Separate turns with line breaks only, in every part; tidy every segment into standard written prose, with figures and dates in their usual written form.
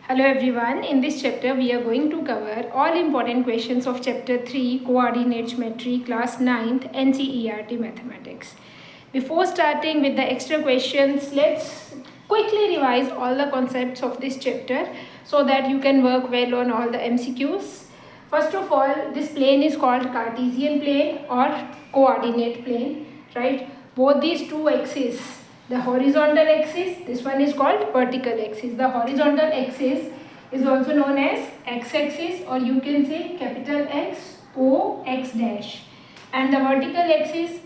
Hello everyone, in this chapter we are going to cover all important questions of chapter 3 Coordinate Geometry class 9th NCERT Mathematics. Before starting with the extra questions, let's quickly revise all the concepts of this chapter so that you can work well on all the MCQs. First of all, this plane is called Cartesian plane or coordinate plane, right? Both these two axes, the horizontal axis, this one is called vertical axis. The horizontal axis is also known as x-axis, or you can say capital X, O, X dash. And the vertical axis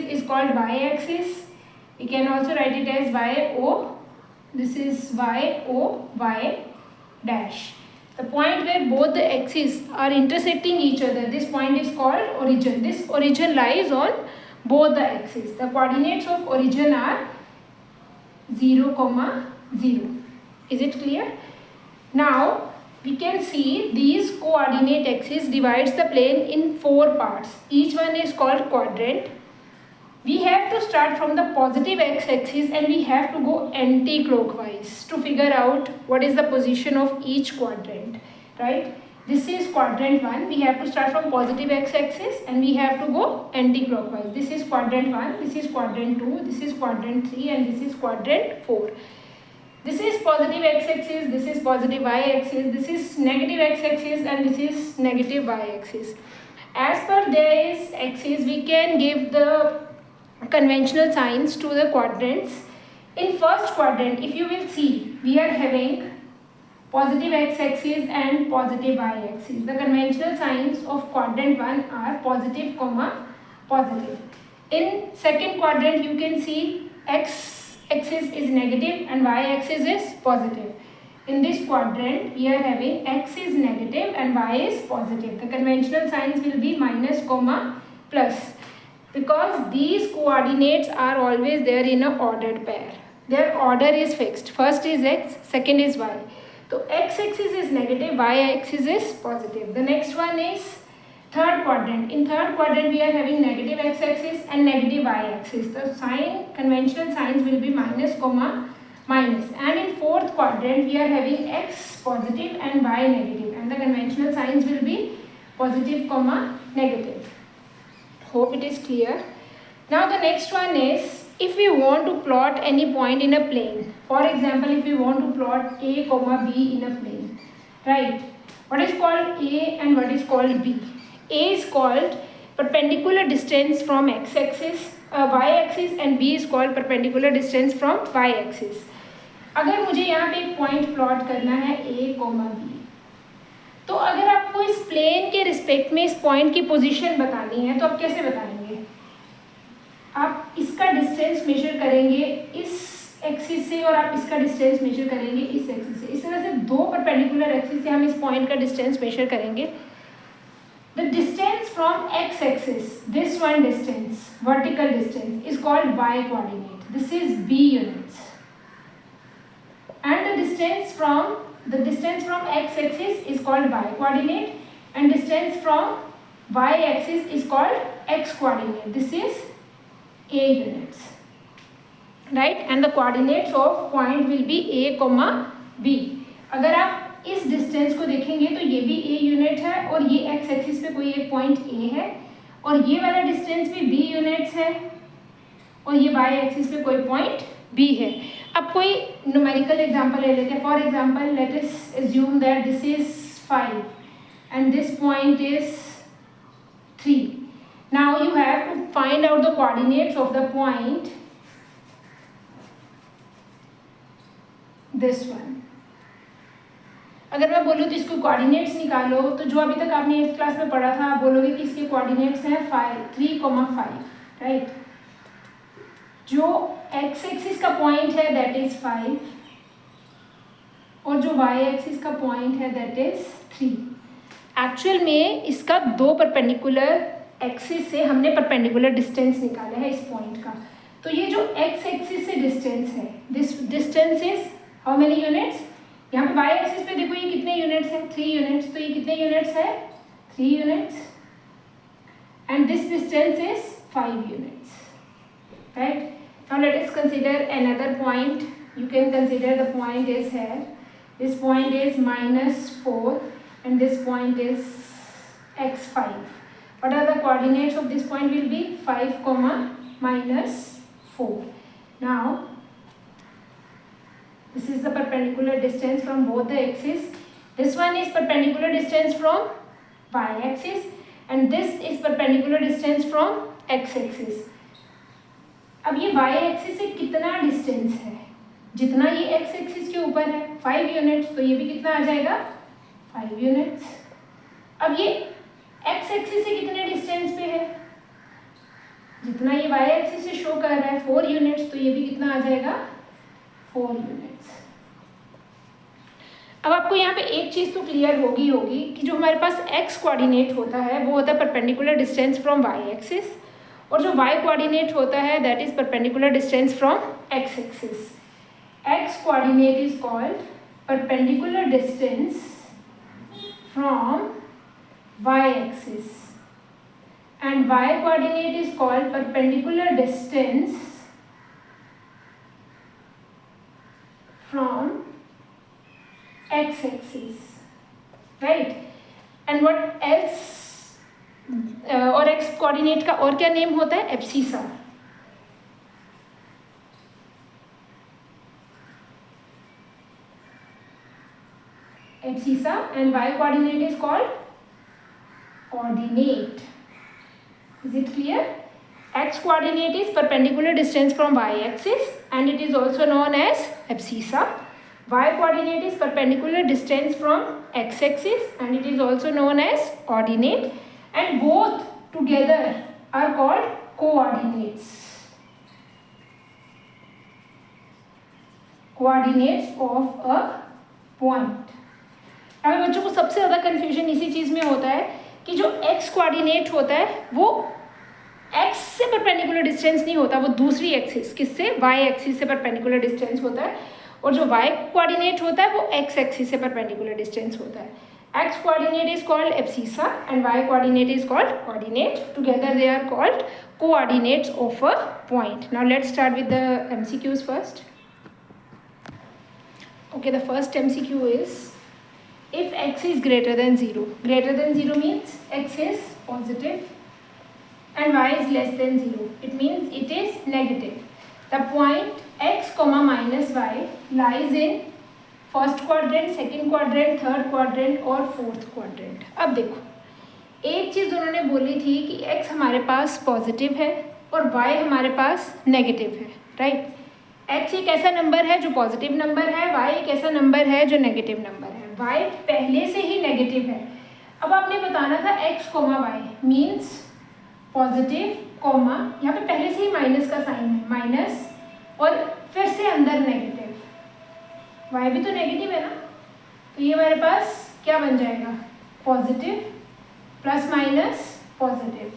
is called y-axis. You can also write it as y-o. This is y-o, y dash. The point where both the axes are intersecting each other, this point is called origin. This origin lies on both the axes. The coordinates of origin are 0, 0. Is it clear? Now we can see these coordinate axis divides the plane in 4 parts. Each one is called quadrant. We have to start from the positive x-axis and we have to go anti-clockwise to figure out what is the position of each quadrant, right? This is quadrant 1. We have to start from positive x-axis and we have to go anti-clockwise. This is quadrant 1, this is quadrant 2, this is quadrant 3 and this is quadrant 4. This is positive x-axis, this is positive y-axis, this is negative x-axis and this is negative y-axis. As per this axis, we can give the conventional signs to the quadrants. In first quadrant, if you will see, we are having positive x-axis and positive y-axis. The conventional signs of quadrant 1 are positive, positive. In second quadrant, you can see x-axis is negative and y-axis is positive. In this quadrant, we are having x is negative and y is positive. The conventional signs will be minus, plus. Because these coordinates are always there in an ordered pair. Their order is fixed. First is x, second is y. So x-axis is negative, y-axis is positive. The next one is third quadrant. In third quadrant, we are having negative x-axis and negative y-axis. The conventional signs will be minus, minus. And in fourth quadrant, we are having x positive and y negative. And the conventional signs will be positive, negative. Hope it is clear. Now the next one is, if we want to plot any point in a plane. For example, if we want to plot A, B in a plane, right? What is called A and what is called B? A is called perpendicular distance from x-axis, y-axis, and B is called perpendicular distance from y-axis. अगर मुझे यहाँ पे एक point plot करना है A, B, तो अगर आपको इस प्लेन के रिस्पेक्ट में इस पॉइंट की पोजीशन बतानी है तो आप कैसे बताएंगे? आप इसका डिस्टेंस मेजर करेंगे इस एक्सिस से और आप इसका डिस्टेंस मेजर करेंगे इस एक्सिस से. इस तरह से दो परपेंडिकुलर एक्सिस से हम इस पॉइंट का डिस्टेंस मेजर करेंगे. The distance from X axis, this one distance, vertical distance, is called Y coordinate. This is B units. And the distance from x-axis is called y coordinate and distance from y-axis is called x coordinate. This is a units, right? And the coordinates of point will be a, b. अगर आप इस distance को देखेंगे तो ये भी a unit है और ये x एक्सिस पे कोई एक पॉइंट a है और ये वाला डिस्टेंस भी b यूनिट्स है और ये y एक्सिस पे कोई पॉइंट b है. अब कोई न्यूमेरिकल एग्जांपल ले लेते हैं. For example, let us assume that this is 5 and this point is 3. Now you have to find out the coordinates of the point this one. अगर मैं बोलूँ तो इसको कोऑर्डिनेट्स निकालो, तो जो अभी तक आपने 8th क्लास में पढ़ा था, आप बोलोगे कि इसके कोऑर्डिनेट्स हैं 3, 5, राइट? जो x एक्सिस का पॉइंट है दैट इज 5 और जो y एक्सिस का पॉइंट है दैट इज 3. एक्चुअल में इसका दो परपेंडिकुलर एक्सिस से हमने परपेंडिकुलर डिस्टेंस निकाला है इस पॉइंट का. तो ये जो x एक्सिस से डिस्टेंस है, this distance is how many units? यहाँ पे y एक्सिस पे देखो ये कितने यूनिट्स हैं? 3 यूनिट्स. तो ये कितने यूनिट्स है? 3 units. And this distance is 5 units, right? Now let us consider another point. You can consider the point is here This point is -4 and this point is x5. What are the coordinates of this point will be 5, -4. Now this is the perpendicular distance from both the axes. This one is perpendicular distance from y-axis and this is perpendicular distance from x-axis. अब ये y-axis से कितना distance है? जितना ये x-axis के ऊपर है 5 यूनिट्स, तो ये भी कितना आ जाएगा 5 यूनिट्स. अब ये x-axis से कितने डिस्टेंस पे है? जितना ये y-axis से शो कर रहा है 4 यूनिट्स, तो ये भी कितना आ जाएगा 4 यूनिट्स. अब आपको यहाँ पे एक चीज़ तो क्लियर होगी कि जो हमारे पास x कोऑर्डिनेट होता है वो होता है perpendicular distance from y axis, और जो y कोऑर्डिनेट होता है that is perpendicular distance from x axis. x coordinate is called perpendicular distance from y axis and y coordinate is called perpendicular distance from x axis, right? And what else? और x coordinate का और क्या name होता है? Abscissa. Abscissa and y coordinate is called ordinate. Is it clear? X coordinate is perpendicular distance from y axis and it is also known as abscissa. Y coordinate is perpendicular distance from x axis and it is also known as ordinate, and both together are called coordinates. Coordinates of a point. अब बच्चों को सबसे ज़्यादा confusion इसी चीज़ में होता है कि जो x कोऑर्डिनेट होता है वो x से परपेंडिकुलर डिस्टेंस नहीं होता, वो दूसरी एक्सिस किससे y एक्सिस से परपेंडिकुलर डिस्टेंस होता है, और जो y कोऑर्डिनेट होता है वो x एक्सिस से परपेंडिकुलर डिस्टेंस होता है. x coordinate is called abscissa and y coordinate is called ordinate. Together they are called coordinates of a point. Now let's start with the MCQs first. Okay, the first MCQ is if x is greater than 0. Greater than 0 means x is positive and y is less than 0. It means it is negative. The point x comma minus y lies in first quadrant, second quadrant, third quadrant और fourth quadrant. अब देखो एक चीज़ उन्होंने बोली थी कि x हमारे पास positive है और y हमारे पास नेगेटिव है, राइट? x एक ऐसा नंबर है जो पॉजिटिव नंबर है, y एक ऐसा नंबर है जो नेगेटिव नंबर है. y पहले से ही नेगेटिव है. अब आपने बताना था x comma Y means positive comma, यहाँ पे पहले से ही माइनस का साइन है, माइनस और फिर से अंदर नेगेटिव. y भी तो नेगेटिव है ना, तो ये हमारे पास क्या बन जाएगा positive plus minus positive,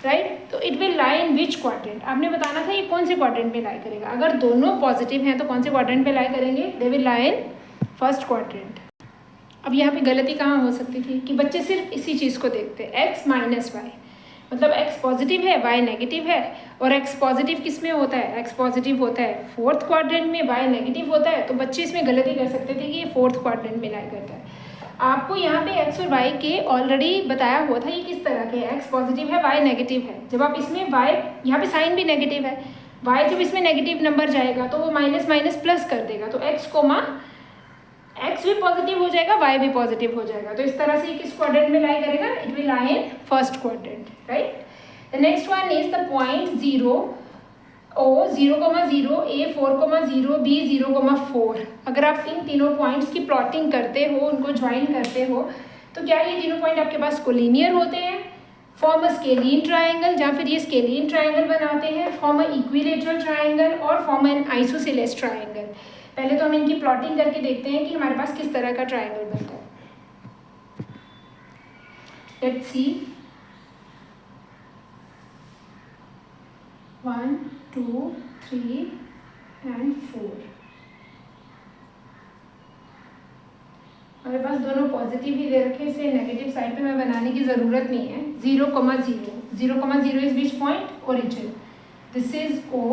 right? तो it will lie in which quadrant. आपने बताना था ये कौन से क्वाड्रेंट पे लाई करेगा. अगर दोनों पॉजिटिव हैं तो कौन से क्वाड्रेंट पे लाई करेंगे? They will lie in first quadrant. अब यहाँ पे गलती कहाँ हो सकती थी कि बच्चे सिर्फ इसी चीज़ को देखते हैं x माइनस वाई, मतलब x पॉजिटिव है y नेगेटिव है, और x पॉजिटिव किस में होता है? x पॉजिटिव होता है फोर्थ क्वाड्रेंट में, y नेगेटिव होता है. तो बच्चे इसमें गलती कर सकते थे कि ये फोर्थ क्वाड्रेंट में लाई करता है. आपको यहाँ पे x और y के ऑलरेडी बताया हुआ था ये किस तरह के, x पॉजिटिव है y नेगेटिव है. जब आप इसमें y, यहाँ पे साइन भी नेगेटिव है, y जब इसमें नेगेटिव नंबर जाएगा तो वो माइनस माइनस प्लस कर देगा, तो x कोमा x भी पॉजिटिव हो जाएगा, y भी पॉजिटिव हो जाएगा. तो इस तरह से ये किस क्वाड्रेंट में लाई करेगा? It will lie in first quadrant, right? The next one is the point 0 O 0,0 A 4,0 B 0,4. अगर आप इन तीनों पॉइंट्स की प्लॉटिंग करते हो, उनको ज्वाइन करते हो, तो क्या ये तीनों पॉइंट आपके पास कोलिनियर होते हैं, फॉर्म अ स्केलीन ट्राइंगल, या फिर ये स्केलीन ट्राइंगल बनाते हैं, फॉर्म अ इक्विलेटरल ट्राइंगल और फॉर्म एन आइसोसेलेस ट्राइंगल. पहले तो हम इनकी प्लॉटिंग करके देखते हैं कि हमारे पास किस तरह का ट्राइंगल बनता है. Let's see 1 2 3 and 4. हमारे पास दोनों पॉजिटिव ही दे रखे, इसे नेगेटिव साइड पे हमें बनाने की ज़रूरत नहीं है. 0,0 0,0 is which point? Origin. This is O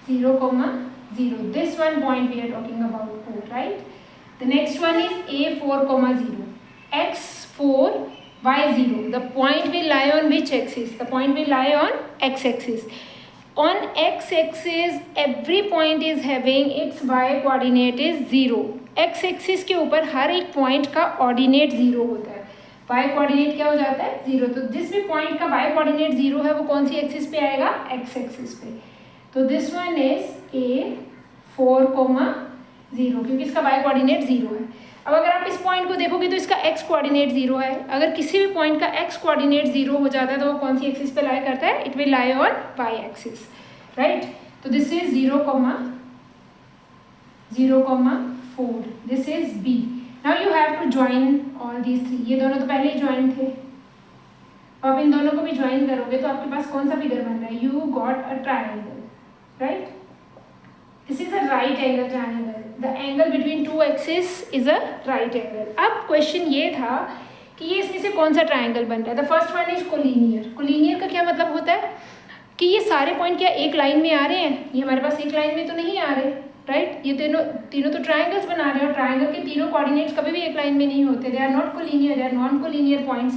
0,0. This one point we are talking about O, right? The next one is A4, 0. X4, Y0. The point will lie on which axis? The point will lie on x-axis. On x-axis, every point is having its y coordinate is 0. x-axis के ऊपर हर एक point का ordinate 0 होता है. y coordinate क्या हो जाता है? 0. तो जिस भी point का y coordinate 0 है वो कौन सी axis पे आएगा? x-axis पे. तो this one is A4, 0 क्योंकि इसका y coordinate 0 है. अब अगर आप इस पॉइंट को देखोगे तो इसका x कोऑर्डिनेट 0 है. अगर किसी भी पॉइंट का x कोऑर्डिनेट 0 हो जाता है तो वो कौन सी एक्सिस पे लाई करता है? It will lie on y axis, right. तो this is 0, 4. This is B. Now you have to join all these three. ये दोनों तो पहले ही ज्वाइन थे. अब इन दोनों को भी ज्वाइन करोगे तो आपके पास कौन सा फिगर बन रहा है? You got a triangle, right. This is a right angle triangle. The angle between two axes is a right angle. अब क्वेश्चन ये था कि ये इसमें से कौन सा ट्राइंगल बन रहा है. The first one is collinear. Collinear का क्या मतलब होता है कि ये सारे पॉइंट क्या एक लाइन में आ रहे हैं? ये हमारे पास एक लाइन में तो नहीं आ रहे, राइट. ये तीनों तो ट्राइंगल्स बना रहे हैं और ट्राइंगल के तीनों कोऑर्डिनेट्स कभी भी एक लाइन में नहीं होते. They are not collinear, they are non collinear points.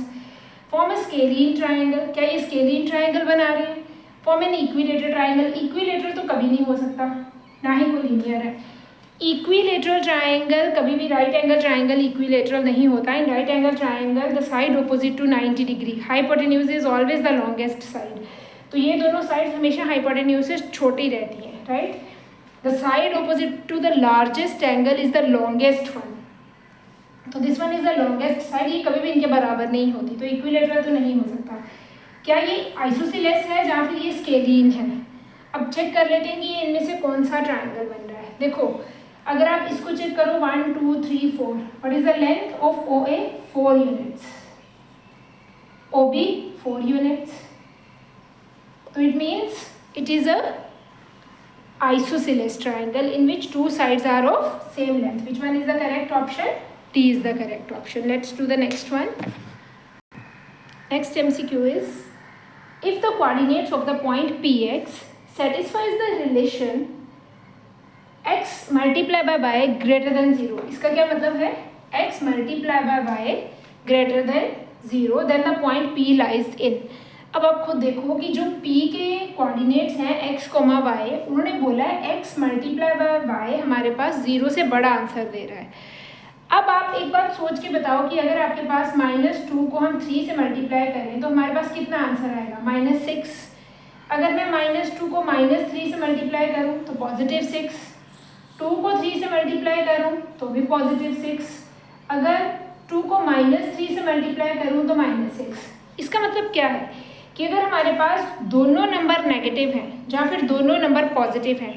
Form a scalene triangle. क्या ये स्केलीन ट्राइंगल बना रहे हैं? Form an equilateral triangle. Equilateral तो कभी नहीं हो सकता, ना ही कोलिनियर है. इक्विलेटरल ट्राइंगल कभी भी राइट एंगल ट्राइंगल इक्विलेटरल नहीं होता. In right angle triangle the side opposite to 90 degree. Hypotenuse is always the longest side. तो ये दोनों साइड्स हमेशा हाइपोटेन्यूज से छोटी रहती हैं, right. The side opposite to the largest angle is the longest one. तो this one is the longest side. ये कभी भी इनके बराबर नहीं होती, तो इक्विलेटरल तो नहीं हो सकता. क्या ये आइसोसेलेस है या फिर ये स्केलीन है? अब चेक कर लेते हैं कि ये इनमें से कौन सा ट्राइंगल बन रहा है. देखो अगर आप इसको चेक करो 1 2 3 4. What is the length of OA? 4 units. OB 4 units. तो it means it is a isosceles triangle in which two sides are of same length. Which one is the correct option? D is the correct option. Let's do the next one. Next MCQ is, if the coordinates of the point PX satisfies the relation x multiply by y greater than 0. इसका क्या मतलब है? x multiply by y greater than 0 then the point P lies in. अब आप खुद देखो कि जो P के कोऑर्डिनेट्स हैं x, y, उन्होंने बोला है x मल्टीप्लाई बाय y हमारे पास 0 से बड़ा आंसर दे रहा है. अब आप एक बात सोच के बताओ कि अगर आपके पास -2 को हम 3 से मल्टीप्लाई करें तो हमारे पास कितना आंसर आएगा? -6. अगर मैं -2 को -3 से मल्टीप्लाई करूं तो +6. 2 को 3 से मल्टीप्लाई करूं तो भी +6. अगर 2 को -3 से मल्टीप्लाई करूं तो -6. इसका मतलब क्या है कि अगर हमारे पास दोनों नंबर नेगेटिव हैं या फिर दोनों नंबर पॉजिटिव हैं,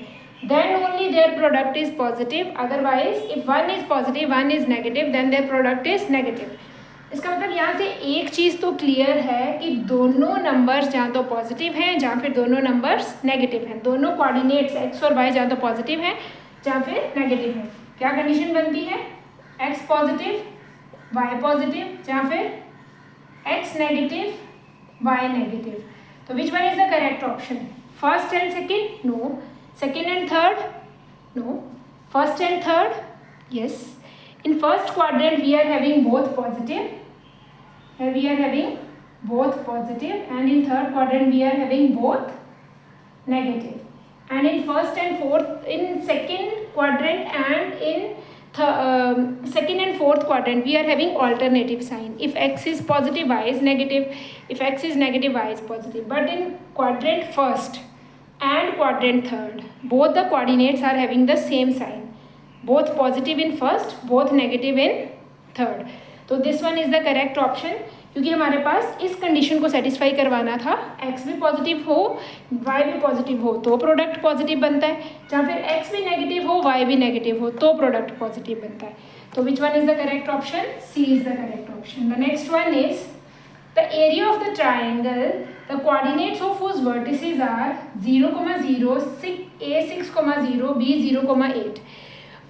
then only their product is positive. Otherwise, if one is positive, one is negative, then their product is negative. इसका मतलब यहाँ से एक चीज़ तो क्लियर है कि दोनों नंबर्स या तो पॉजिटिव हैं या फिर दोनों नंबर्स नेगेटिव हैं. दोनों कोऑर्डिनेट्स x और y या तो पॉजिटिव हैं या फिर नेगेटिव हैं. क्या कंडीशन बनती है? x पॉजिटिव, y पॉजिटिव या फिर x नेगेटिव, y नेगेटिव. तो which one is the correct option? First and second? No. Second and third? No. First and third? Yes. In first quadrant we are having both positive. Here we are having both positive, and in third quadrant we are having both negative. And in first and fourth, in second quadrant and in second and fourth quadrant we are having alternative sign. If x is positive, y is negative. If x is negative, y is positive. But in quadrant first and quadrant third, both the coordinates are having the same sign. Both positive in first, both negative in third. तो this one is the correct option. क्योंकि हमारे पास इस condition को satisfy करवाना था, x भी positive हो, y भी पॉजिटिव हो तो प्रोडक्ट पॉजिटिव बनता है, या फिर x भी नेगेटिव हो, y भी नेगेटिव हो तो प्रोडक्ट पॉजिटिव बनता है. तो which one is the correct option? C is the correct option. The next one is the area of the triangle, the coordinates of whose vertices are 0, 0, A 6, 0, B 0, 8.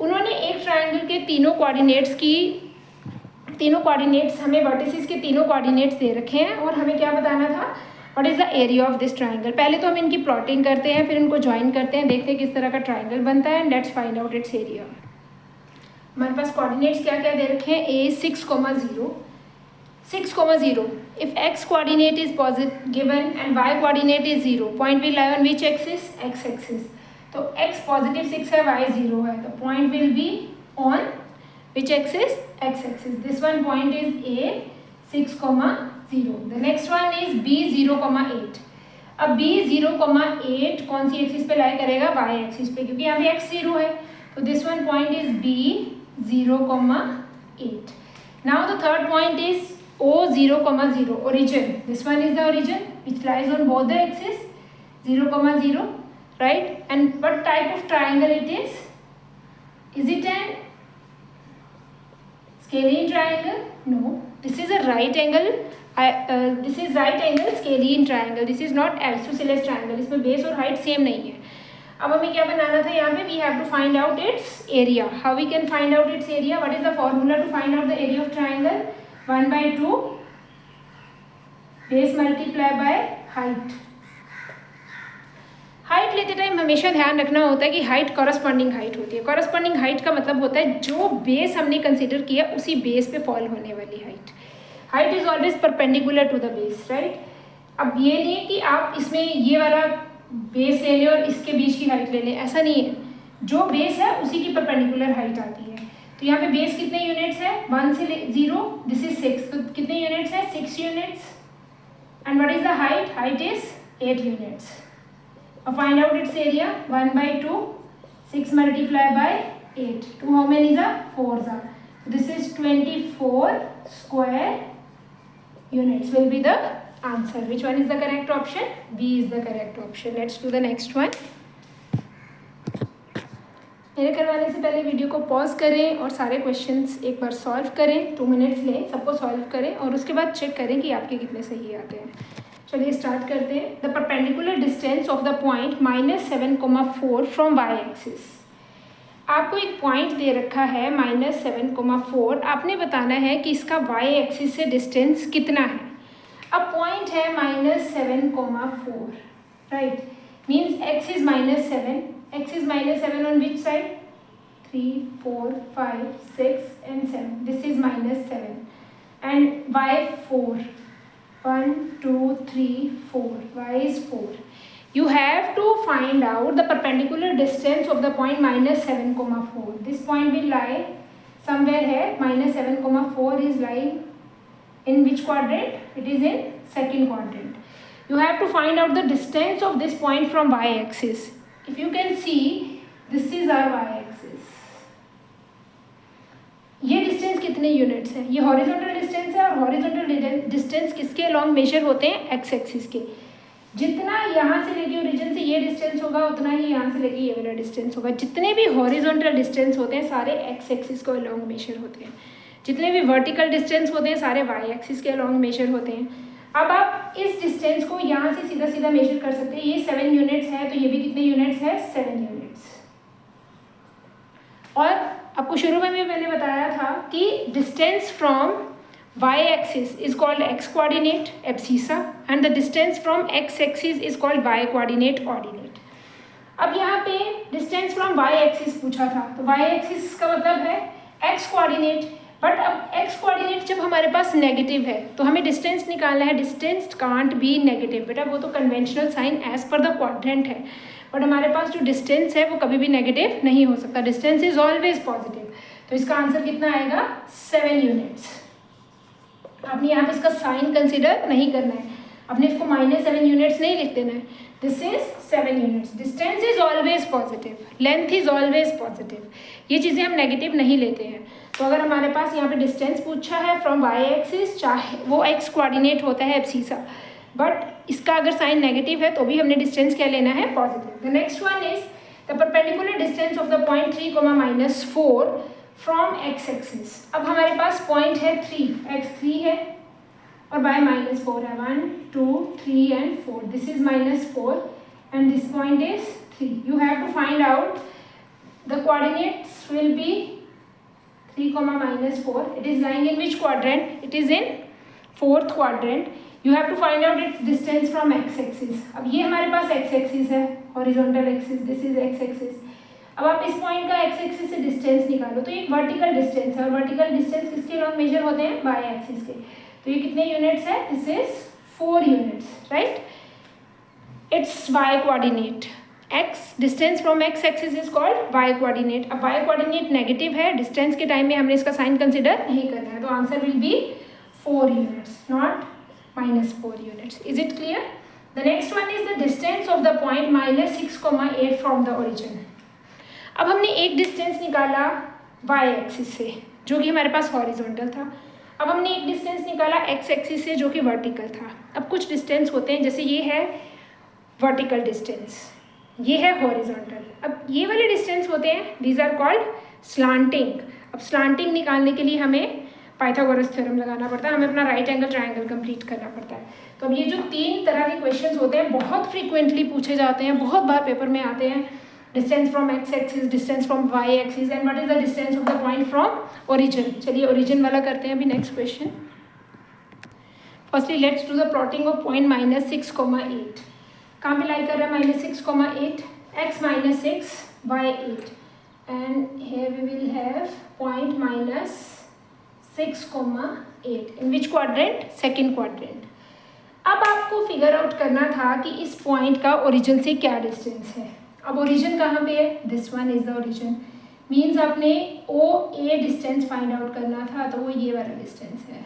उन्होंने एक triangle के तीनों coordinates हमें vertices के तीनों coordinates दे रखे हैं और हमें क्या बताना था? What is the area of this triangle. पहले तो हम इनकी प्लॉटिंग करते हैं, फिर इनको ज्वाइन करते हैं, देखते हैं किस तरह का ट्राइंगल बनता है, and let's find out its area. हमारे पास कोऑर्डिनेट्स क्या क्या दे रखे हैं, a 6,0, 6,0. If x coordinate is positive given and y coordinate is 0, point will lie on which axis? X axis. तो x positive 6 है, y 0 है, तो point will be on which axis? X axis. This one point is a 6,0. The next one is b 0,8. अब b 0,8 कौन सी axis पे लाई करेगा? y axis पे, क्योंकि यहाँ पे x 0 है. तो this one point is b 0,8. Now the third point is O 0,0, origin. This one is the origin which lies on both the axes, 0,0, right? And what type of triangle it is? Is it an scalene triangle? No. This is a right angle. This is right angle scalene triangle. This is not isosceles triangle. इसमें base और height same नहीं है. अब हमें क्या बनाना था यहाँ पे? We have to find out its area. How we can find out its area? What is the formula to find out the area of triangle? 1/2 base multiply by height. Height लेते time हमेशा ध्यान रखना होता है कि height corresponding height होती है. Corresponding height का मतलब होता है जो बेस हमने कंसीडर किया उसी बेस पे फॉल होने वाली height. Height is always perpendicular to the base, right. अब ये नहीं है कि आप इसमें ये वाला बेस ले लें और इसके बीच की हाइट ले लें, ऐसा नहीं है. जो बेस है उसी की परपेंडिकुलर हाइट आती है. तो यहाँ पे बेस कितने यूनिट्स है? 1 से 0. This is 6. तो कितने यूनिट्स है? 6 units. And what is the height? Height is 8 units. अब find out its area. 1/2 6 multiply by 8. 2 how many is 4 are. This is 24 square units will be the answer. Which one is the correct option? B is the correct option. Let's do the next one. मेरे करवाने से पहले video को pause करें और सारे questions एक बार solve करें. 2 मिनट्स लें, सबको सॉल्व करें और उसके बाद चेक करें कि आपके कितने सही आते हैं. चलिए स्टार्ट करते हैं. The perpendicular distance of the point -7,4 from y axis. आपको एक पॉइंट दे रखा है -7,4. आपने बताना है कि इसका y एक्सिस से डिस्टेंस कितना है. अब पॉइंट है -7,4, right. Means x is -7. X is -7 on which side? 3, 4, 5, 6 and 7. This is -7. And y 4. 1, 2, 3, 4. Y is 4. You have to find out the perpendicular distance of the point -7,4. This point will lie somewhere here. -7,4 is lying in which quadrant? It is in second quadrant. You have to find out the distance of this point from y axis. If you can see, this is our y axis. ये distance कितने units हैं? ये horizontal distance है और horizontal distance किसके along major होते हैं? X axis के. जितना यहाँ से लेके ओरिजिन से ये डिस्टेंस होगा उतना ही यहाँ से लेके ये वाला डिस्टेंस होगा. जितने भी हॉरिजॉन्टल डिस्टेंस होते हैं सारे एक्स एक्सिस को अलॉन्ग मेजर होते हैं. जितने भी वर्टिकल डिस्टेंस होते हैं सारे वाई एक्सिस के अलॉन्ग मेजर होते हैं. अब आप इस डिस्टेंस को यहाँ से सीधा सीधा मेजर कर सकते हैं. ये 7 यूनिट्स है तो ये भी कितने यूनिट्स है? 7 यूनिट्स. और आपको शुरू में भी मैंने बताया था कि distance from y axis is called x coordinate abscissa and the distance from x axis is called y coordinate ordinate. अब यहाँ पे distance from y axis पूछा था तो y axis का मतलब है x coordinate. बट अब x कोऑर्डिनेट जब हमारे पास नेगेटिव है तो हमें डिस्टेंस निकालना है. Distance can't be negative. बेटा वो तो conventional sign as per the quadrant है, बट हमारे पास जो डिस्टेंस है वो कभी भी नेगेटिव नहीं हो सकता. Distance is always positive. तो इसका आंसर कितना आएगा? 7 यूनिट्स. आपने यहाँ पे इसका साइन कंसिडर नहीं करना है. आपने इसको -7 यूनिट्स नहीं लिख देना है. This is 7 units. Distance is always positive. Length is always positive. ये चीज़ें हम नेगेटिव नहीं लेते हैं. तो अगर हमारे पास यहाँ पे डिस्टेंस पूछा है फ्रॉम y एक्सिस, चाहे वो x कोऑर्डिनेट होता है एब्सीसा, बट इसका अगर साइन नेगेटिव है तो भी हमने डिस्टेंस क्या लेना है? Positive. The next one is the perpendicular distance of the point 3, -4 from x axis. अब हमारे पास पॉइंट है 3, x3 है और y -4 है. 1, 2, 3 and 4. This is -4 and this point is 3. You have to find out the coordinates will be 3, -4. It is lying in which quadrant? It is in 4th quadrant. You have to find out its distance from x axis. अब ये हमारे पास x axis है, horizontal axis. This is x axis. अब आप इस point का x axis से distance निकालो, तो ये वर्टिकल डिस्टेंस है और वर्टिकल डिस्टेंस किसके लॉन्ग मेजर होते हैं, वाई एक्सिस के। तो ये कितने यूनिट्स है, this is 4 units, right. It's Y coordinate, X distance from X axis is called Y coordinate. अब वाई कोऑर्डिनेट नेगेटिव है, डिस्टेंस के टाइम में हमने इसका साइन कंसिडर नहीं करना है, तो answer will be 4 units, not -4 units. Is it clear? The next one is the distance of the point -6,8 from the origin. अब हमने एक डिस्टेंस निकाला वाई एक्सिस से जो कि हमारे पास हॉरिजॉन्टल था, अब हमने एक डिस्टेंस निकाला एक्स एक्सिस से जो कि वर्टिकल था। अब कुछ डिस्टेंस होते हैं, जैसे ये है वर्टिकल डिस्टेंस, ये है हॉरिजॉन्टल। अब ये वाले डिस्टेंस होते हैं, दीज आर कॉल्ड स्लांटिंग। अब स्लांटिंग निकालने के लिए हमें पाइथागोरस थ्योरम लगाना पड़ता है, हमें अपना राइट एंगल ट्रायंगल कंप्लीट करना पड़ता है। तो अब ये जो 3 तरह के क्वेश्चंस होते हैं बहुत फ्रीक्वेंटली पूछे जाते हैं, बहुत बार पेपर में आते हैं। Distance from X axis, distance from Y axis, and what is the distance of the point from origin. चलिए ओरिजिन वाला करते हैं अभी next question. Firstly let's do the plotting of point -6,8। कहाँ पे लाई कर रहा है -6,8, x -6 y 8, and here we will have point -6,8 in which quadrant, second quadrant। अब आपको फिगर आउट करना था कि इस पॉइंट का ओरिजिन से क्या डिस्टेंस है। अब ओरिजिन कहाँ पे है, this one is the origin, means आपने ओ ए डिस्टेंस फाइंड आउट करना था, तो वो ये वाला डिस्टेंस है।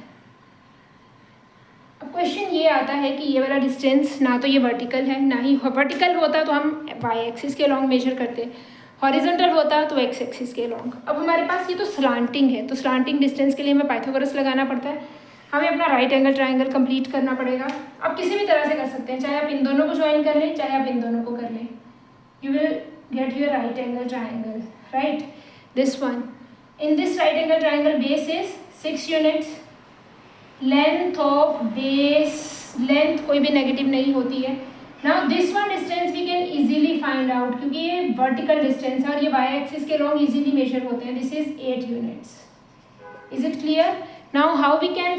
अब क्वेश्चन ये आता है कि ये वाला डिस्टेंस ना तो ये वर्टिकल है ना ही, वर्टिकल होता तो हम वाई एक्सिस के लॉन्ग मेजर करते, हॉरिजॉन्टल होता तो एक्स एक्सिस के लॉन्ग। अब हमारे पास ये तो स्लांटिंग है, तो स्लांटिंग डिस्टेंस के लिए हमें पाइथागोरस लगाना पड़ता है, हमें अपना राइट एंगल ट्रायंगल कंप्लीट करना पड़ेगा। आप किसी भी तरह से कर सकते हैं, चाहे आप इन दोनों को ज्वाइन कर लें, चाहे आप इन दोनों को कर लें, you will get your right angle triangle, right? This one, in this right angle triangle base is 6 units, length of base, length कोई भी नेगेटिव नहीं होती है। now this one distance we can easily find out क्योंकि ये vertical distance है और ये y axis के long easily measure होते हैं, this is 8 units। is it clear? now how we can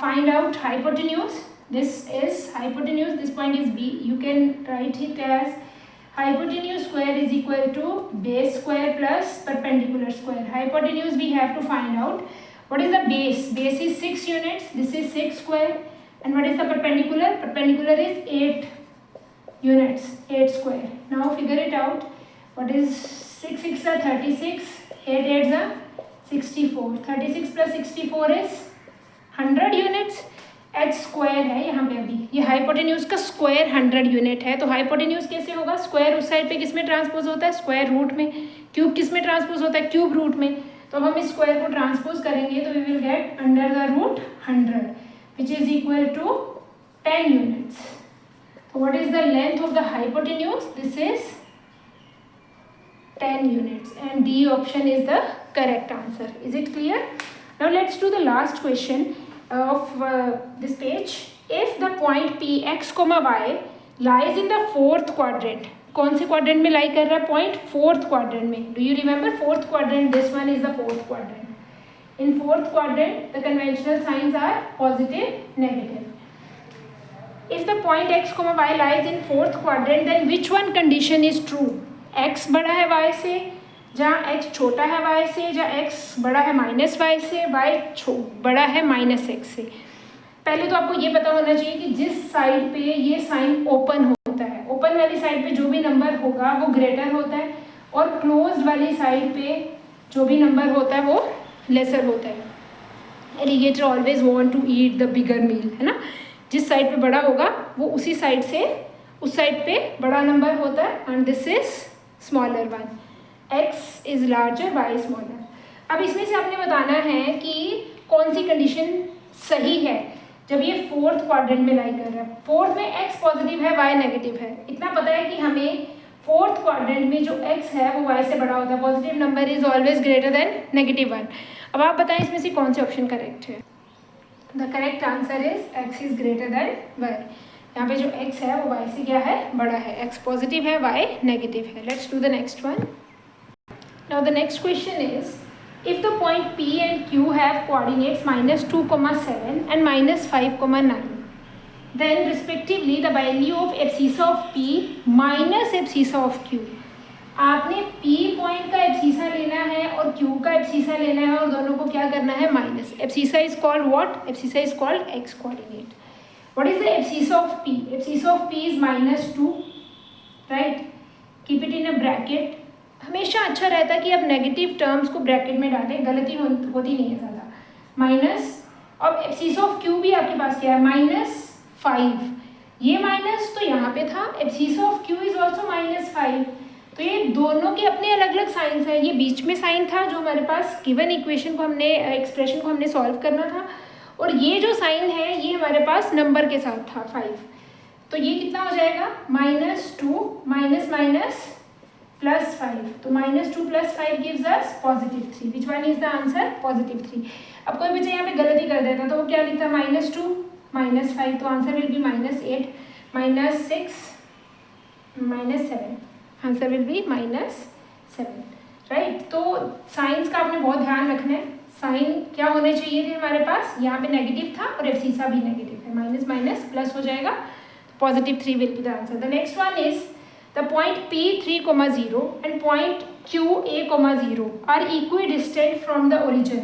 find out hypotenuse? this is hypotenuse, this point is b, you can write it as hypotenuse square is equal to base square plus perpendicular square। hypotenuse we have to find out, what is the base, base is 6 units, this is 6 square, and what is the perpendicular, perpendicular is 8 units, 8 square। now figure it out, what is 6 6 are 36, 8 8 are 64, 36 plus 64 is 100 units। H square है यहाँ पे, अभी ये hypotenuse का square 100 unit है, तो hypotenuse कैसे होगा, स्क्वायर उस साइड पे किस में ट्रांसपोज होता है, स्क्वायर रूट में, क्यूब किस में ट्रांसपोज होता है, क्यूब रूट में। तो हम इस स्क्वायर को ट्रांसपोज करेंगे तो we will get under the root 100 which is equal to 10 units. तो what is the length of the hypotenuse, this is 10 units, and D option is the correct answer। is it clear? now let's do the last question of this page। if the point P x, y lies in the 4th quadrant, कौन से quadrant में lie कर रहा है point, 4th quadrant में। do you remember 4th quadrant, this one is the 4th quadrant। in 4th quadrant the conventional signs are positive, negative। if the point x, y lies in 4th quadrant then which one condition is true? x बड़ा है y से, जहाँ x छोटा है y से, जहाँ x बड़ा है -y से, y बड़ा है -x से। पहले तो आपको ये पता होना चाहिए कि जिस साइड पे ये साइन ओपन होता है, ओपन वाली साइड पे जो भी नंबर होगा वो ग्रेटर होता है, और क्लोज्ड वाली साइड पे जो भी नंबर होता है वो लेसर होता है। Alligator always want to eat the bigger meal, है ना। जिस साइड पे बड़ा होगा वो उसी साइड से उस साइड पे बड़ा नंबर होता है, and this is smaller one, x is larger, y smaller. अब इसमें से आपने बताना है कि कौन सी कंडीशन सही है जब ये 4th क्वाड्रेंट में लाई कर रहा है। 4th में x पॉजिटिव है, y नेगेटिव है, इतना पता है कि हमें 4th क्वाड्रेंट में जो x है वो y से बड़ा होता है, positive number is always greater than -1। अब आप बताएं इसमें से कौन से ऑप्शन करेक्ट है। The correct answer is x is greater than y। यहाँ पे जो x है वो y से क्या है, बड़ा है, x पॉजिटिव है, y नेगेटिव है। Let's do the next one. Now the next question is, if the point P and Q have coordinates -2,7 and -5,9, then respectively the value of abscissa of P minus abscissa of Q आपने P point का abscissa लेना है और Q का abscissa लेना है और दोनों को क्या करना है minus. Abscissa is called what? Abscissa is called x coordinate. What is the abscissa of P? Abscissa of P is -2, right. Keep it in a bracket. हमेशा अच्छा रहता है कि आप नेगेटिव टर्म्स को ब्रैकेट में डालें, गलती होती नहीं है ज़्यादा. माइनस, अब एब्सिसा ऑफ Q भी आपके पास क्या है? -5. ये माइनस तो यहाँ पे था. Abscissa of Q is also -5. तो ये दोनों के अपने अलग अलग साइंस है. ये बीच में साइन था जो हमारे पास गिवन इक्वेशन को हमने एक्सप्रेशन को हमने सॉल्व करना था, और ये जो साइन है ये हमारे पास नंबर के साथ था 5. तो ये कितना हो जाएगा? -2 माइनस माइनस +5. तो -2 + 5 gives us +3. Which one is the answer? +3. अब कोई बच्चा यहाँ पे गलती कर देता तो वो क्या लिखता? -2 -5. तो answer will B -8 -6 -7. Answer will B -7, right. तो साइंस का आपने बहुत ध्यान रखना है. साइन क्या होने चाहिए थे हमारे पास? यहाँ पे नेगेटिव था और एब्सिसा भी नेगेटिव है. माइनस माइनस प्लस हो जाएगा. +3 will be the answer. The next one is the point P 3,0 and point Q A,0 are equidistant from the origin.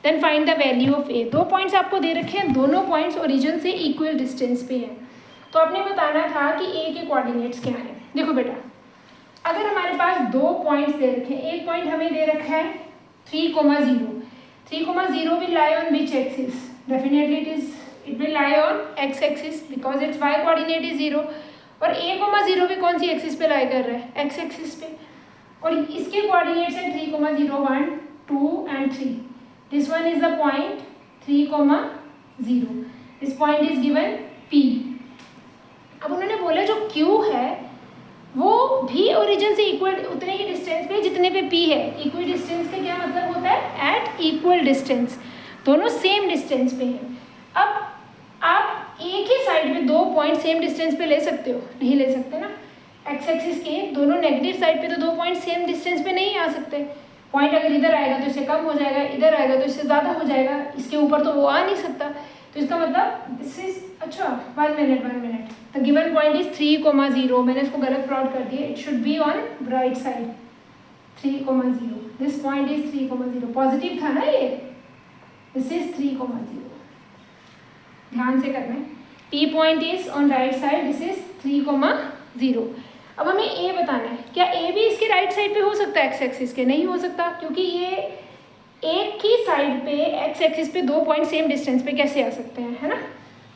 Then find the value of A. 2 points आपको दे रखे हैं, दोनों points origin से equal distance पे हैं. तो आपने बताना था कि A के कोऑर्डिनेट्स क्या हैं. देखो बेटा, अगर हमारे पास 2 पॉइंट्स दे रखे हैं, एक पॉइंट हमें दे रखा है 3,0. 3,0 will lie on which axis? Definitely it will lie on x axis because its y coordinate is 0. और A,0 भी कौन सी एक्सिस पे लाई कर रहा है? x एक्सिस पे. और इसके कोऑर्डिनेट्स हैं 3,0 1 2 and 3. This one is the point 3,0. This point is given P. अब उन्होंने बोला जो Q है वो भी ओरिजिन से इक्वल उतने ही डिस्टेंस पे जितने पे P है. इक्वल डिस्टेंस का क्या मतलब होता है? At equal distance. दोनों सेम डिस्टेंस पे हैं. अब आप एक ही साइड में 2 पॉइंट सेम डिस्टेंस पे ले सकते हो? नहीं ले सकते ना. एक्स एक्सिस के दोनों नेगेटिव साइड पे तो 2 पॉइंट सेम डिस्टेंस पे नहीं आ सकते. पॉइंट अगर इधर आएगा तो इससे कम हो जाएगा, इधर आएगा तो इससे ज़्यादा हो जाएगा, इसके ऊपर तो वो आ नहीं सकता. तो इसका मतलब दिस इज, अच्छा 1 minute. The given point is 3,0. मैंने इसको गलत प्लॉट कर दिया. It should be on right side. 3,0. This point is 3,0. Positive था ना ये. This is 3,0. ध्यान से करना है. P point is on right side. This is 3,0. अब हमें A बताना है. क्या A भी इसके राइट साइड पे हो सकता है एक्स एक्सिस के? नहीं हो सकता, क्योंकि ये एक ही साइड पे एक्स एक्सिस पे 2 पॉइंट सेम डिस्टेंस पे कैसे आ सकते हैं, है ना.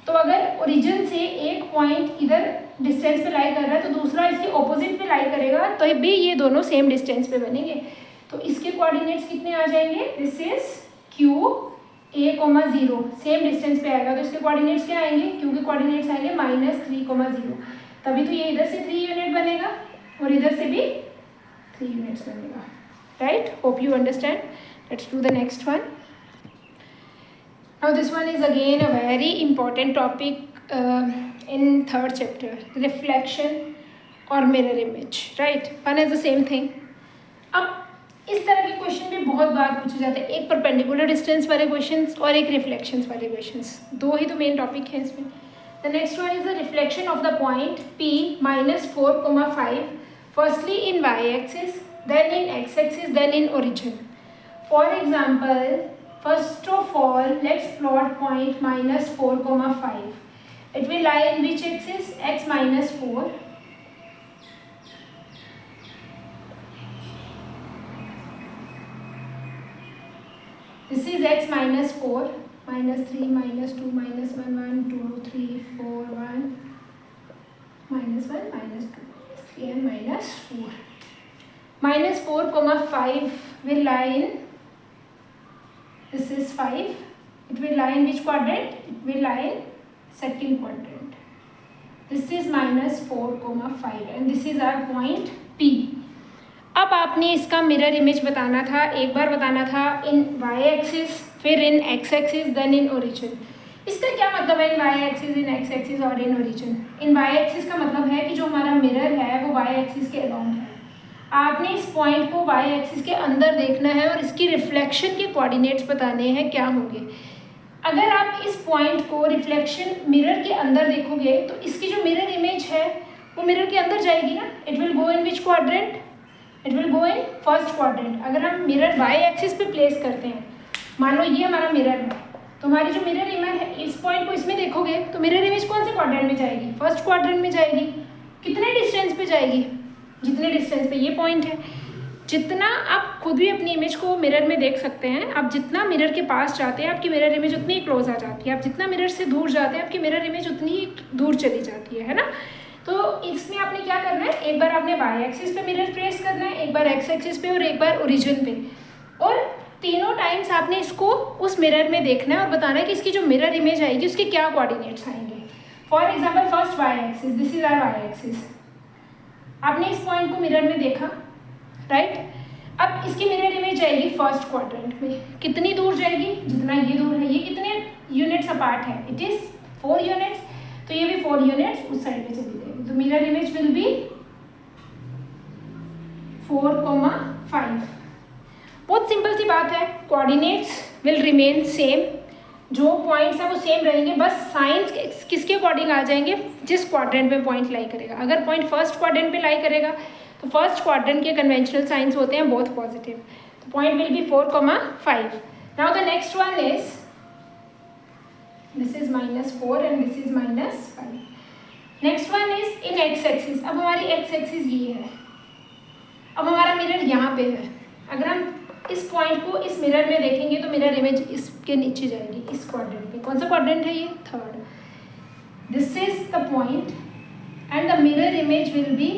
तो अगर ओरिजिन से एक पॉइंट इधर डिस्टेंस पे लाई कर रहा है तो दूसरा इसके ऑपोजिट पे लाई करेगा तो भी ये दोनों सेम डिस्टेंस पे बनेंगे. तो इसके कोऑर्डिनेट्स कितने आ जाएंगे? This is Q A,0 same distance पे आएगा. तो इसके कोऑर्डिनेट्स क्या आएंगे? Q के कोऑर्डिनेट्स आएंगे -3,0. तभी तो ये इधर से 3 यूनिट बनेगा और इधर से भी 3 यूनिट्स बनेगा, right. Hope you understand. Let's do the next one. Now this one is again a very important topic in 3rd chapter, reflection or mirror image, right. One is the same thing. अब इस तरह के question भी बहुत बार पूछे जाते हैं. एक परपेंडिकुलर डिस्टेंस वाले क्वेश्चंस और एक रिफ्लेक्शंस वाले क्वेश्चंस. 2 ही तो मेन टॉपिक है इसमें. The next one is the reflection of the point P -4,5 firstly in y-axis, then in x-axis, then in origin. For example, first of all, let's plot point -4,5. It will lie in which axis? X -4. This is x -4, -3, -2, -1, 1, 2, 3, 4, 1, -1, -2, -3 and -4. -4,5 will lie in, this is 5. It will lie in which quadrant? It will lie in second quadrant. This is -4,5 and this is our point P. अब आपने इसका mirror image बताना था. एक बार बताना था इन y axis, फिर in x axis, then in origin. इसका क्या मतलब है in y axis, in x axis और in origin? In y axis का मतलब है कि जो हमारा मिरर है वो y एक्सिस के अलोंग है. आपने इस पॉइंट को y एक्सिस के अंदर देखना है और इसकी रिफ्लेक्शन के कोऑर्डिनेट्स बताने हैं क्या होंगे. अगर आप इस पॉइंट को रिफ्लेक्शन मिरर के अंदर देखोगे तो इसकी जो मिरर इमेज है वो मिरर के अंदर जाएगी ना. It will go in which quadrant? It will go in first quadrant. अगर हम मिरर वाई एक्सिस पे प्लेस करते हैं, मान लो ये हमारा मिरर है, तो हमारी जो मिरर इमेज है इस पॉइंट को इसमें देखोगे तो मिरर इमेज कौन से क्वाड्रेंट में जाएगी? फर्स्ट क्वाड्रेंट में जाएगी। कितने डिस्टेंस पे जाएगी? जितने डिस्टेंस पे ये पॉइंट है, जितना आप खुद भी अपनी इमेज को मिरर में देख सकते हैं। आप जितना मिरर के पास जाते हैं आपकी मिरर इमेज उतनी ही क्लोज आ जाती है, आप जितना मिरर से दूर जाते हैं आपकी मिरर इमेज उतनी ही दूर चली जाती है ना। तो इसमें आपने क्या करना है, एक बार आपने वाई एक्सिस पे मिरर प्लेस करना है, एक बार एक्स एक्सिस पे और एक बार ओरिजिन पे, और तीनों टाइम्स आपने इसको उस मिरर में देखना है और बताना है कि इसकी जो मिरर इमेज आएगी उसके क्या कोऑर्डिनेट्स आएंगे। For example first Y axis, this is our Y axis. आपने इस पॉइंट को मिरर में देखा, राइट। अब इसकी मिरर इमेज आएगी फर्स्ट क्वाड्रेंट में। कितनी दूर जाएगी? जितना ये दूर है। ये कितने यूनिट्स अपार्ट है? इट इज 4 यूनिट्स, तो ये भी 4 यूनिट्स उस साइड पे चली जाएगी। तो मिरर इमेज विल बी 4,5। बहुत सिंपल सी बात है, कोऑर्डिनेट्स विल रिमेन सेम, जो पॉइंट्स हैं वो सेम रहेंगे, बस साइंस किसके अकॉर्डिंग आ जाएंगे? जिस क्वाड्रेंट में पॉइंट लाई करेगा। अगर पॉइंट फर्स्ट क्वाड्रेंट पे लाई करेगा तो फर्स्ट क्वाड्रेंट के कन्वेंशनल साइंस होते हैं बोथ पॉजिटिव, तो point will B 4,5। Now the next one is this is -4 and this is -5। Next one is in x axis. अब हमारी एक्स एक्सिस ये है, अब हमारा मिरर यहाँ पे है। अगर हम इस पॉइंट को इस मिरर में देखेंगे तो मिरर इमेज इसके नीचे जाएगी, इस क्वाड्रेंट पे। कौन सा क्वाड्रेंट है ये? Third. This is the point and the mirror image will be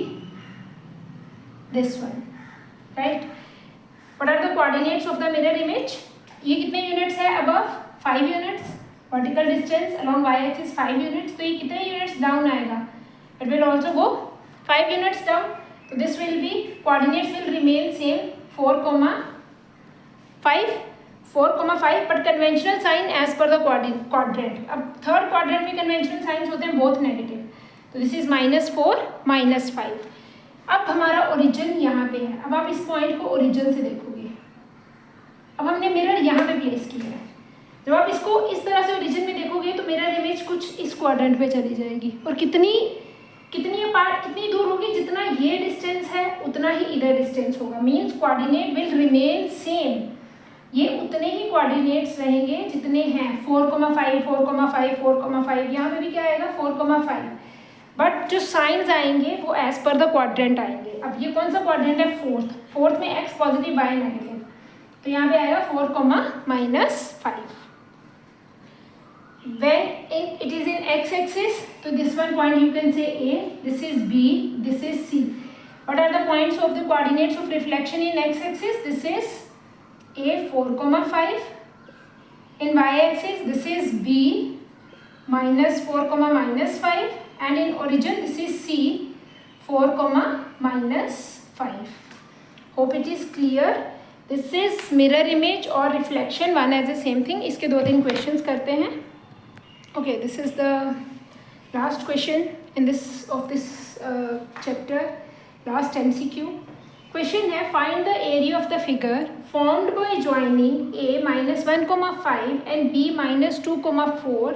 this one, right. What are the coordinates of the mirror image? ये कितने यूनिट्स है above? 5 units. Vertical distance along Y axis 5 units, तो ये कितने units down आएगा? It will also go 5 units down. तो this will be, coordinates will remain same 4,5, but conventional sign as per the quadrant. अब third quadrant में conventional signs होते हैं both negative, तो दिस इज -4 -5। अब हमारा ओरिजिन यहाँ पे है। अब आप इस पॉइंट को ओरिजिन से देखोगे। अब हमने मिरर यहाँ पे प्लेस किया है। जब आप इसको इस तरह से ओरिजिन में देखोगे तो मिरर इमेज कुछ इस क्वाड्रेंट पे चली जाएगी, और कितनी दूर होगी? जितना ये डिस्टेंस है उतना ही इधर डिस्टेंस होगा। Means coordinate will remain same, ये उतने ही कोऑर्डिनेट्स रहेंगे जितने हैं। 4,5 4,5 4,5, यहाँ पे भी क्या आएगा? 4,5, बट जो साइंस आएंगे वो एज पर द क्वाड्रेंट आएंगे। अब ये कौन सा क्वाड्रेंट है? फोर्थ में एक्स पॉजिटिव वाई नेगेटिव, तो यहाँ पे आएगा 4,-5। When it is in x-axis, so this one point you can say A, this is B, this is C. What are the points of the coordinates of reflection in x-axis? This is A 4,5. In y-axis, this is B -4,-5, and in origin this is C 4,-5. Hope it is clear. This is mirror image or reflection, one as the same thing. इसके 2-3 questions करते हैं. Okay, this is the last question in this chapter, last MCQ. Question है, find the area of the figure formed by joining A -1,5 and B -2,4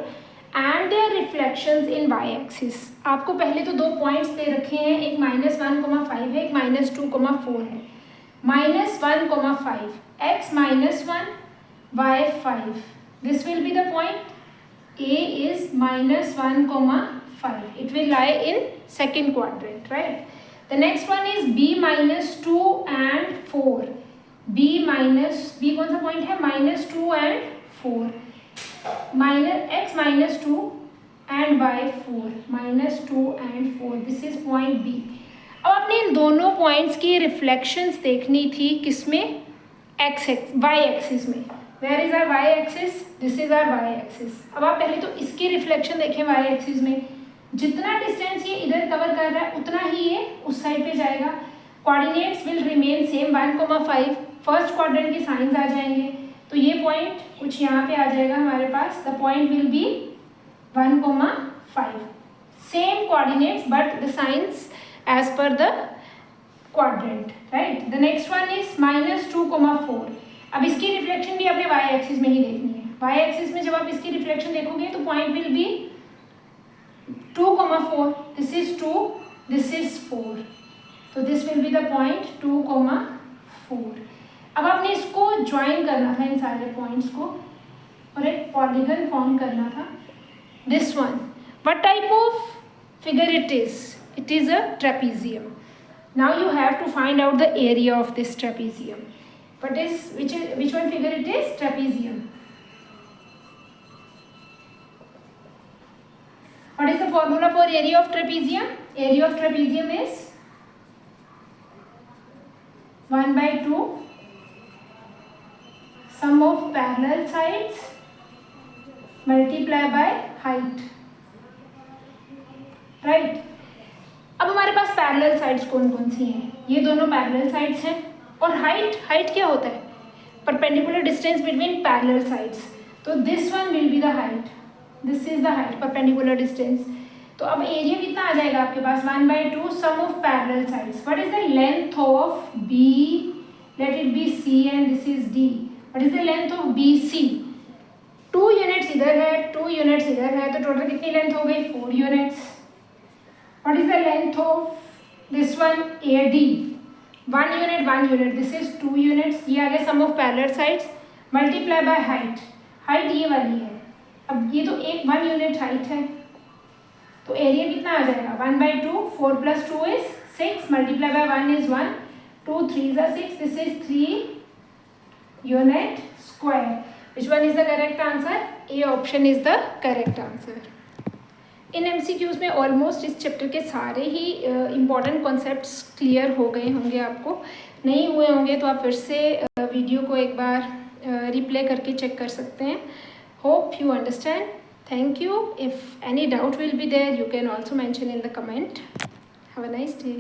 and their reflections in y-axis. आपको पहले तो 2 points दे रखे हैं, एक -1,5 है, एक -2,4 है। -1,5, x -1, y 5. This will be the point. A is -1,5. It will lie in second quadrant, right? The next one is B -2 and 4. B कौन सा पॉइंट है? -2 and 4. X -2 and y 4. -2 and 4. This is point B. अब आपने इन दोनों points की reflections देखनी थी किसमें? y एक्सिस में। Where is our y axis? This is our y axis. अब आप पहले तो इसकी रिफ्लेक्शन देखें y एक्सिस में। जितना डिस्टेंस ये इधर कवर कर रहा है उतना ही ये उस साइड पे जाएगा। Coordinates will remain same 1,5, first quadrant के साइंस आ जाएंगे, तो ये पॉइंट कुछ यहाँ पे आ जाएगा हमारे पास। The point will be 1,5, same coordinates but the science as per the quadrant, right. The next one is -2,4। अब इसकी रिफ्लेक्शन भी आपने y एक्सिस में ही देखनी है। y एक्सिस में जब आप इसकी रिफ्लेक्शन देखोगे तो point will B 2,4. This is 2, this is 4, तो this will be the point 2,4. अब आपने इसको ज्वाइन करना था इन सारे पॉइंट्स को और एक पॉलीगन फॉर्म करना था. This one, what type of figure it is a trapezium. Now you have to find out the area of this trapezium. which one figure it is? Trapezium. What is the formula for area of trapezium? Area of trapezium is 1/2 sum of parallel sides multiply by height. Right? अब हमारे पास parallel sides कौन कौन सी हैं? ये दोनों parallel sides हैं. और height क्या होता है? Perpendicular distance between parallel sides. तो this one will be the height. This is the height, perpendicular distance. तो अब एरिया कितना आ जाएगा आपके पास? 1/2 sum of parallel sides. What is the length of B? Let it be C and this is D. What is the length of B C? 2 units इधर है, 2 units इधर है, तो टोटल कितनी लेंथ हो गई? 4 units. What is the length of this one? A D. 1 unit 1 unit. This is 2 units. ये आ गया sum of parallel sides multiply by height. Height ये वाली है. अब ये तो 1 यूनिट हाइट है, तो एरिया कितना आ जाएगा? 1/2. 4 + 2 is 6 multiply by 1 is 1. 2 3s are 6. This is 3 unit square. Which one is the correct answer? A option is the correct answer. In MCQs में ऑलमोस्ट इस चैप्टर के सारे ही इम्पॉर्टेंट कॉन्सेप्ट्स क्लियर हो गए होंगे. आपको नहीं हुए होंगे तो आप फिर से वीडियो को एक बार रिप्ले करके चेक कर सकते हैं. Hope you understand. Thank you. If any doubt will be there, you can also mention in the comment. Have a nice day.